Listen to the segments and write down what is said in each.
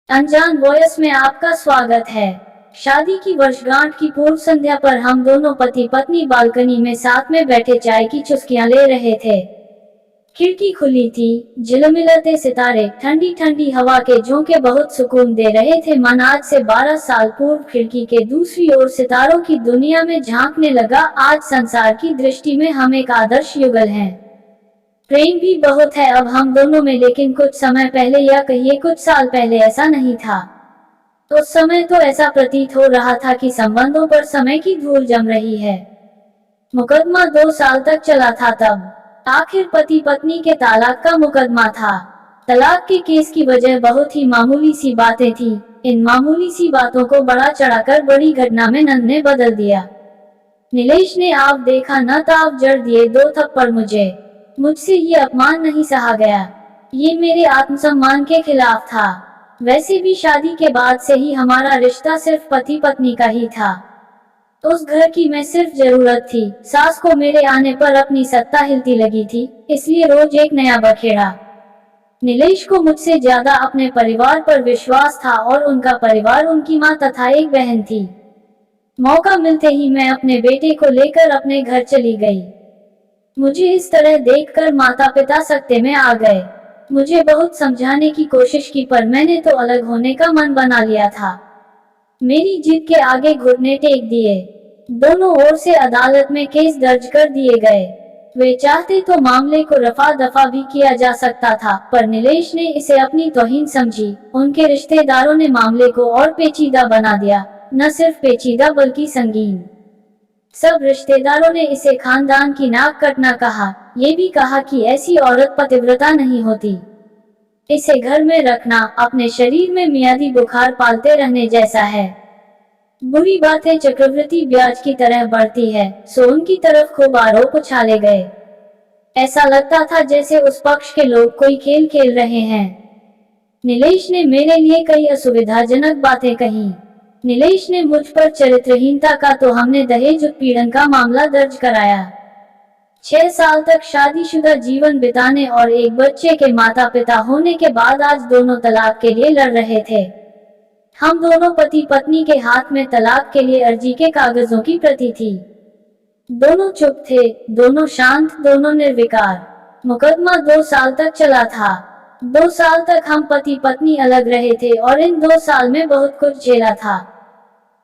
अनजान वॉयस में आपका स्वागत है। शादी की वर्षगांठ की पूर्व संध्या पर हम दोनों पति पत्नी बालकनी में साथ में बैठे चाय की चुस्कियां ले रहे थे। खिड़की खुली थी, झिलमिलाते सितारे ठंडी ठंडी हवा के झोंके बहुत सुकून दे रहे थे। मन आज से 12 साल पूर्व खिड़की के दूसरी ओर सितारों की दुनिया में झांकने लगा। आज संसार की दृष्टि में हम एक आदर्श युगल हैं। प्रेम भी बहुत है अब हम दोनों में, लेकिन कुछ समय पहले या कहिए कुछ साल पहले ऐसा नहीं था। उस समय तो ऐसा प्रतीत हो रहा था कि संबंधों पर समय की धूल जम रही है। मुकदमा 2 साल तक चला था। तब आखिर पति पत्नी के तलाक का मुकदमा था। तलाक के केस की वजह बहुत ही मामूली सी बातें थी। इन मामूली सी बातों को बड़ा चढ़ाकर बड़ी घटना में नंद ने बदल दिया। नीलेश ने आप देखा न ताव जड़ दिए 2 थप्पड़ मुझसे ये अपमान नहीं सहा गया। ये मेरे आत्मसम्मान के खिलाफ था। वैसे भी शादी के बाद से ही हमारा रिश्ता सिर्फ पति पत्नी का ही था। उस घर की मैं सिर्फ जरूरत थी। सास को मेरे आने पर अपनी सत्ता हिलती लगी थी, इसलिए रोज एक नया बखेड़ा। नीलेश को मुझसे ज्यादा अपने परिवार पर विश्वास था और उनका परिवार उनकी माँ तथा एक बहन थी। मौका मिलते ही मैं अपने बेटे को लेकर अपने घर चली गई। मुझे इस तरह देखकर माता पिता सकते में आ गए। मुझे बहुत समझाने की कोशिश की, पर मैंने तो अलग होने का मन बना लिया था। मेरी जिद के आगे घुटने टेक दिए। दोनों ओर से अदालत में केस दर्ज कर दिए गए। वे चाहते तो मामले को रफा दफा भी किया जा सकता था, पर नीलेश ने इसे अपनी तौहीन समझी। उनके रिश्तेदारों ने मामले को और पेचीदा बना दिया। न सिर्फ पेचीदा बल्कि संगीन। सब रिश्तेदारों ने इसे खानदान की नाक कटना कहा। ये भी कहा कि ऐसी औरत पतिव्रता नहीं होती। इसे घर में रखना अपने शरीर में मियादी बुखार पालते रहने जैसा है। बुरी बातें चक्रवृद्धि ब्याज की तरह बढ़ती है, सो उनकी तरफ खूब आरोप उछाले गए। ऐसा लगता था जैसे उस पक्ष के लोग कोई खेल खेल रहे हैं। नीलेश ने मेरे लिए कई असुविधाजनक बातें कही। नीलेश ने मुझ पर चरित्रहीनता का तो हमने दहेज उत्पीड़न का मामला दर्ज कराया। 6 साल तक शादीशुदा जीवन बिताने और एक बच्चे के माता पिता होने के बाद आज दोनों तलाक के लिए लड़ रहे थे। हम दोनों पति पत्नी के हाथ में तलाक के लिए अर्जी के कागजों की प्रति थी। दोनों चुप थे, दोनों शांत, दोनों निर्विकार। मुकदमा 2 साल तक चला था। 2 साल तक हम पति पत्नी अलग रहे थे और इन 2 साल में बहुत कुछ झेला था।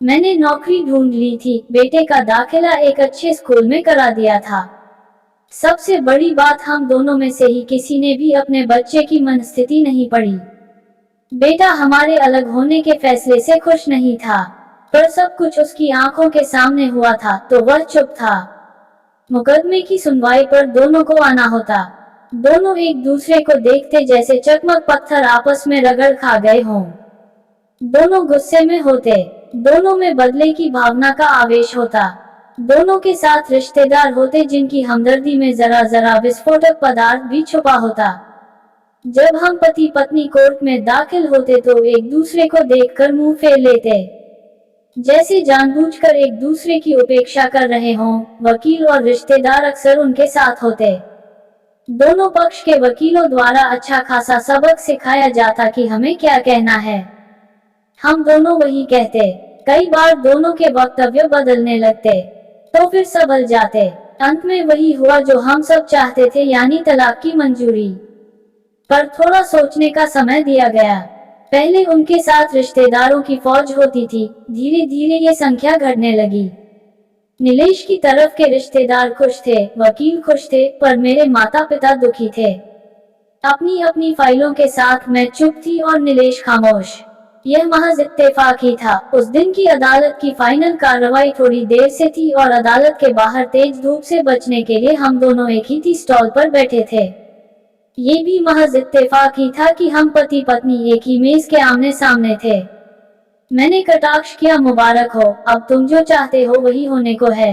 मैंने नौकरी ढूंढ ली थी, बेटे का दाखिला एक अच्छे स्कूल में करा दिया था। सबसे बड़ी बात, हम दोनों में से ही किसी ने भी अपने बच्चे की मनस्थिति नहीं पढ़ी। बेटा हमारे अलग होने के फैसले से खुश नहीं था, पर सब कुछ उसकी आंखों के सामने हुआ था तो वह चुप था। मुकदमे की सुनवाई पर दोनों को आना होता। दोनों एक दूसरे को देखते जैसे चकमक पत्थर आपस में रगड़ खा गए हों। दोनों गुस्से में होते, दोनों में बदले की भावना का आवेश होता। दोनों के साथ रिश्तेदार होते जिनकी हमदर्दी में जरा जरा विस्फोटक पदार्थ भी छुपा होता। जब हम पति पत्नी कोर्ट में दाखिल होते तो एक दूसरे को देखकर मुंह फेर लेते, जैसे जानबूझकर एक दूसरे की उपेक्षा कर रहे हों। वकील और रिश्तेदार अक्सर उनके साथ होते। दोनों पक्ष के वकीलों द्वारा अच्छा खासा सबक सिखाया जाता कि हमें क्या कहना है। हम दोनों वही कहते। कई बार दोनों के वक्तव्य बदलने लगते, तो फिर संभल जाते। अंत में वही हुआ जो हम सब चाहते थे, यानी तलाक की मंजूरी। पर थोड़ा सोचने का समय दिया गया। पहले उनके साथ रिश्तेदारों की फौज होती थी, धीरे धीरे ये संख्या घटने लगी। नीलेश की तरफ के रिश्तेदार खुश थे, वकील खुश थे, पर मेरे माता पिता दुखी थे। अपनी अपनी फाइलों के साथ मैं चुप थी और नीलेश खामोश। यह महज इत्तेफाक ही था। उस दिन की अदालत की फाइनल कार्रवाई थोड़ी देर से थी और अदालत के बाहर तेज धूप से बचने के लिए हम दोनों एक ही थी स्टॉल पर बैठे थे। ये भी महज इत्तेफाक ही था कि हम पति पत्नी एक ही मेज के आमने सामने थे। मैंने कटाक्ष किया, मुबारक हो, अब तुम जो चाहते हो वही होने को है।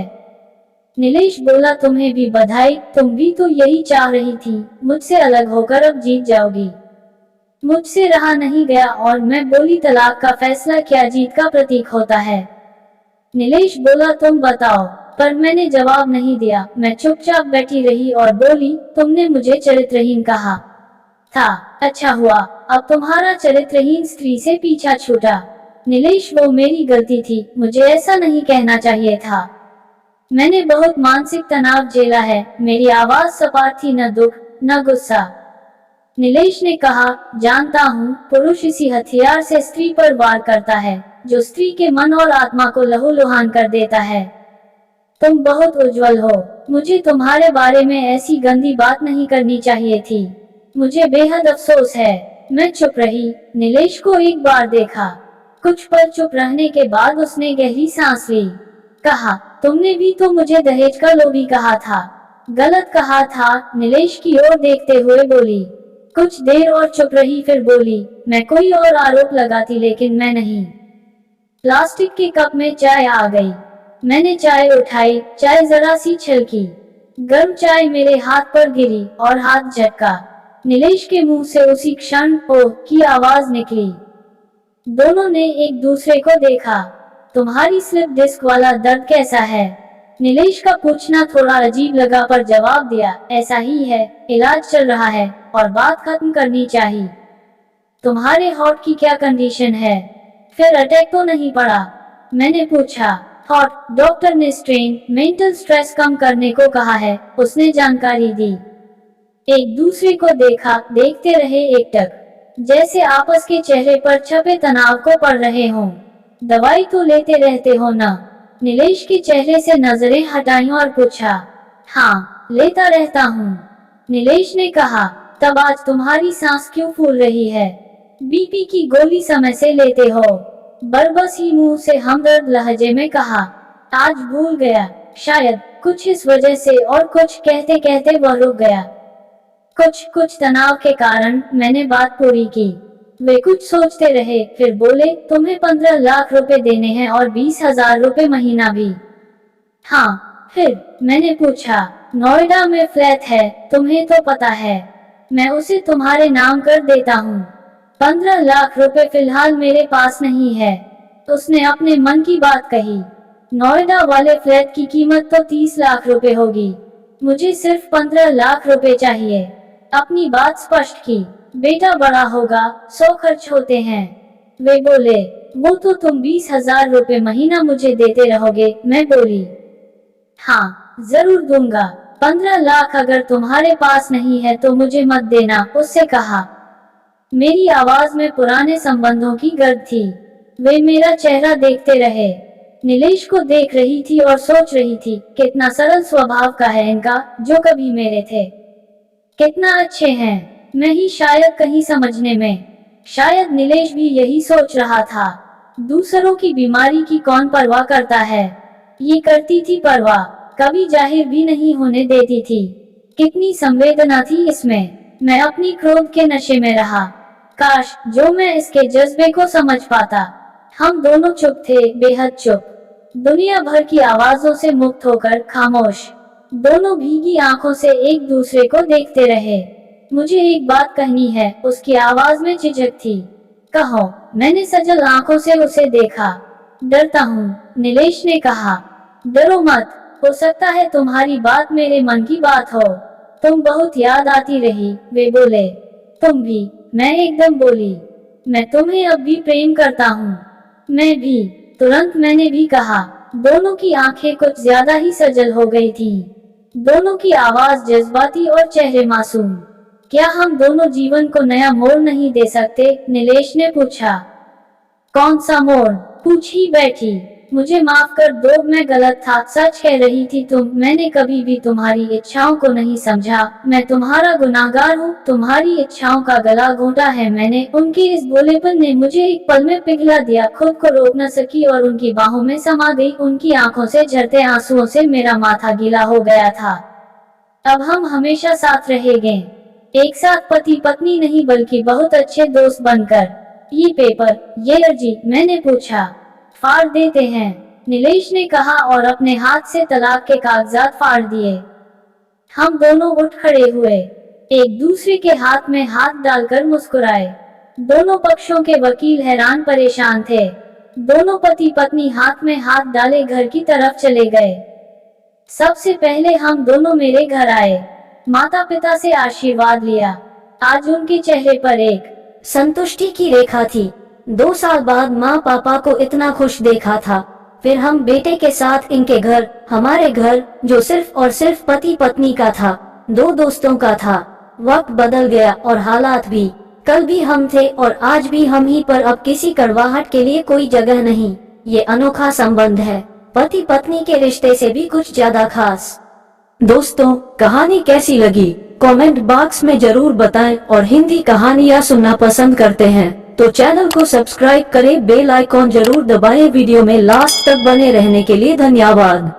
नीलेश बोला, तुम्हें भी बधाई, तुम भी तो यही चाह रही थी, मुझसे अलग होकर अब जीत जाओगी। मुझसे रहा नहीं गया और मैं बोली, तलाक का फैसला क्या जीत का प्रतीक होता है? नीलेश बोला, तुम बताओ। पर मैंने जवाब नहीं दिया। मैं चुपचाप बैठी रही और बोली, तुमने मुझे चरित्रहीन कहा था, अच्छा हुआ। अब तुम्हारा चरित्रहीन स्त्री से पीछा छूटा। नीलेश, वो मेरी गलती थी, मुझे ऐसा नहीं कहना चाहिए था। मैंने बहुत मानसिक तनाव झेला है। मेरी आवाज सपाट थी, न दुख न गुस्सा। नीलेश ने कहा, जानता हूँ, पुरुष इसी हथियार से स्त्री पर वार करता है, जो स्त्री के मन और आत्मा को लहूलुहान कर देता है। तुम बहुत उज्जवल हो। मुझे तुम्हारे बारे में ऐसी गंदी बात नहीं करनी चाहिए थी। मुझे बेहद अफसोस है। मैं चुप रही। नीलेश को एक बार देखा। कुछ पल चुप रहने के बाद उसने गहरी सांस ली। कहा, तुमने भी तो मुझे दहेज का लोभी कहा था। गलत कहा था। नीलेश की ओर देखते हुए बोली। कुछ देर और चुप रही, फिर बोली, मैं कोई और आरोप लगाती, लेकिन मैं नहीं। प्लास्टिक के कप में चाय आ गई। मैंने चाय उठाई। चाय जरा सी छलकी। गर्म चाय मेरे हाथ पर गिरी और हाथ झटका। नीलेश के मुंह से उसी क्षण ओह की आवाज निकली। दोनों ने एक दूसरे को देखा। तुम्हारी स्लिप डिस्क वाला दर्द कैसा है? नीलेश का पूछना थोड़ा अजीब लगा, पर जवाब दिया, ऐसा ही है, इलाज चल रहा है और बात खत्म करनी चाहिए। तुम्हारे हार्ट की क्या कंडीशन है? फिर अटैक तो नहीं पड़ा? मैंने पूछा। हार्ट, डॉक्टर ने स्ट्रेन, मेंटल स्ट्रेस कम करने को कहा है, उसने जानकारी दी। एक दूसरे को देखा, देखते रहे एकटक, जैसे आपस के चेहरे पर छपे तनाव को पढ़ रहे हों। दवाई तो लेते रहते हो ना? नीलेश के चेहरे से नजरें हटाई और पूछा। हाँ, लेता रहता हूँ, नीलेश ने कहा। तब आज तुम्हारी सांस क्यों फूल रही है? बीपी की गोली समय से लेते हो? बरबस ही मुंह से हमदर्द लहजे में कहा। आज भूल गया, शायद कुछ इस वजह से, और कुछ कहते कहते वह रुक गया। कुछ तनाव के कारण। मैंने बात पूरी की। वे कुछ सोचते रहे, फिर बोले, तुम्हें 15 लाख रुपए देने हैं और 20,000 रुपए महीना भी। हाँ। फिर मैंने पूछा, नोएडा में फ्लैट है, तुम्हें तो पता है, मैं उसे तुम्हारे नाम कर देता हूँ। 15 लाख रुपए फिलहाल मेरे पास नहीं है। उसने अपने मन की बात कही। नोएडा वाले फ्लैट की कीमत तो 30 लाख रुपए होगी। मुझे सिर्फ 15 लाख रुपए चाहिए। अपनी बात स्पष्ट की। बेटा बड़ा होगा, 100 खर्च होते हैं। वे बोले, वो तो तुम 20,000 रुपए महीना मुझे देते रहोगे? मैं बोली, हाँ, जरूर दूंगा। 15 लाख अगर तुम्हारे पास नहीं है तो मुझे मत देना, उससे कहा। मेरी आवाज में पुराने संबंधों की गर्द थी। वे मेरा चेहरा देखते रहे। नीलेश को देख रही थी और सोच रही थी, कितना सरल स्वभाव का है इनका, जो कभी मेरे थे। कितना अच्छे हैं। मैं ही शायद कहीं समझने में। शायद नीलेश भी यही सोच रहा था। दूसरों की बीमारी की कौन परवाह करता है? ये करती थी परवाह, कभी जाहिर भी नहीं होने देती थी। कितनी संवेदना थी इसमें। मैं अपनी क्रोध के नशे में रहा। काश जो मैं इसके जज्बे को समझ पाता। हम दोनों चुप थे, बेहद चुप। दुनिया भर की आवाजों से मुक्त होकर खामोश। दोनों भीगी आंखों से एक दूसरे को देखते रहे। मुझे एक बात कहनी है, उसकी आवाज में झिझक थी। कहो, मैंने सजल आंखों से उसे देखा। डरता हूँ, नीलेश ने कहा। डरो मत, हो सकता है तुम्हारी बात मेरे मन की बात हो। तुम बहुत याद आती रही, वे बोले। तुम भी? मैं एकदम बोली, मैं तुम्हें अब भी प्रेम करता हूँ। मैं भी, तुरंत मैंने भी कहा। दोनों की आंखें कुछ ज्यादा ही सजल हो गई थीं। दोनों की आवाज जज्बाती और चेहरे मासूम। क्या हम दोनों जीवन को नया मोड़ नहीं दे सकते? नीलेश ने पूछा। कौन सा मोड़? पूछ ही बैठी। मुझे माफ कर दो, मैं गलत था, सच कह रही थी तुम। मैंने कभी भी तुम्हारी इच्छाओं को नहीं समझा। मैं तुम्हारा गुनाहगार हूँ, तुम्हारी इच्छाओं का गला घोंटा है मैंने। उनके इस भोलेपन ने मुझे एक पल में पिघला दिया। खुद को रोक न सकी और उनकी बाहों में समा गई। उनकी आंखों से झरते आंसुओं से मेरा माथा गीला हो गया था। अब हम हमेशा साथ रहेंगे, एक साथ पति पत्नी नहीं बल्कि बहुत अच्छे दोस्त बनकर। ये पेपर, ये अर्जी? मैंने पूछा। फाड़ देते हैं, नीलेश ने कहा और अपने हाथ से तलाक के कागजात फाड़ दिए। हम दोनों उठ खड़े हुए, एक दूसरे के हाथ में हाथ डालकर मुस्कुराए। दोनों पक्षों के वकील हैरान परेशान थे। दोनों पति पत्नी हाथ में हाथ डाले घर की तरफ चले गए। सबसे पहले हम दोनों मेरे घर आए। माता पिता से आशीर्वाद लिया। आज उनके चेहरे पर एक संतुष्टि की रेखा थी। 2 साल बाद माँ पापा को इतना खुश देखा था। फिर हम बेटे के साथ इनके घर, हमारे घर, जो सिर्फ और सिर्फ पति पत्नी का था, 2 दोस्तों का था। वक्त बदल गया और हालात भी। कल भी हम थे और आज भी हम ही, पर अब किसी कड़वाहट के लिए कोई जगह नहीं। ये अनोखा संबंध है, पति पत्नी के रिश्ते से भी कुछ ज्यादा खास। दोस्तों, कहानी कैसी लगी कमेंट बॉक्स में जरूर बताएं, और हिंदी कहानियाँ सुनना पसंद करते हैं तो चैनल को सब्सक्राइब करें, बेल आइकॉन जरूर दबाएं। वीडियो में लास्ट तक बने रहने के लिए धन्यवाद।